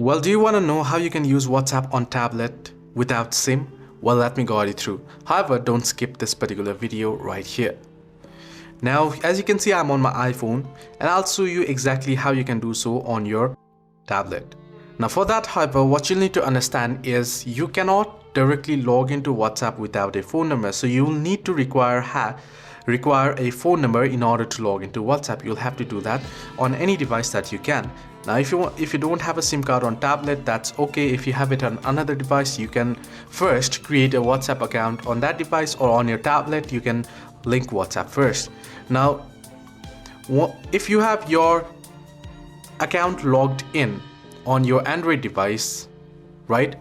Well, do you want to know how you can use WhatsApp on tablet without SIM? Well, let me guide you through. However, don't skip this particular video right here. Now, as you can see, I'm on my iPhone and I'll show you exactly how you can do so on your tablet. Now for that, however, what you'll need to understand is you cannot directly log into WhatsApp without a phone number. So you'll need to require a phone number in order to log into WhatsApp. You'll have to do that on any device that you can. Now if you don't have a SIM card on tablet, that's okay. If you have it on another device, you can first create a WhatsApp account on that device, or on your tablet you can link WhatsApp first. Now if you have your account logged in on your Android device, right,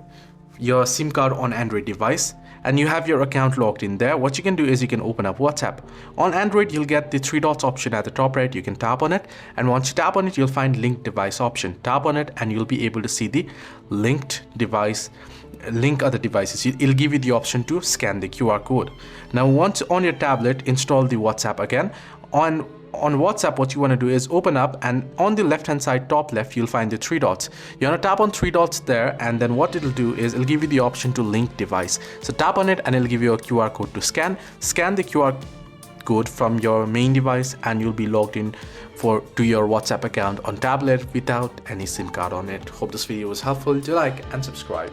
your SIM card on Android device, and you have your account logged in there, what you can do is you can open up WhatsApp. On Android, you'll get the three dots option at the top right. You can tap on it, and once you tap on it, you'll find link device option. Tap on it and you'll be able to see the linked device, link other devices. It'll give you the option to scan the QR code. Now once on your tablet, install the WhatsApp again. On WhatsApp, what you want to do is open up, and on the left hand side top left you'll find the three dots. You want to tap on three dots there, and then what it'll do is it'll give you the option to link device. So tap on it and it'll give you a QR code to scan the QR code from your main device, and you'll be logged in to your WhatsApp account on tablet without any SIM card on it. Hope this video was helpful. Do like and subscribe.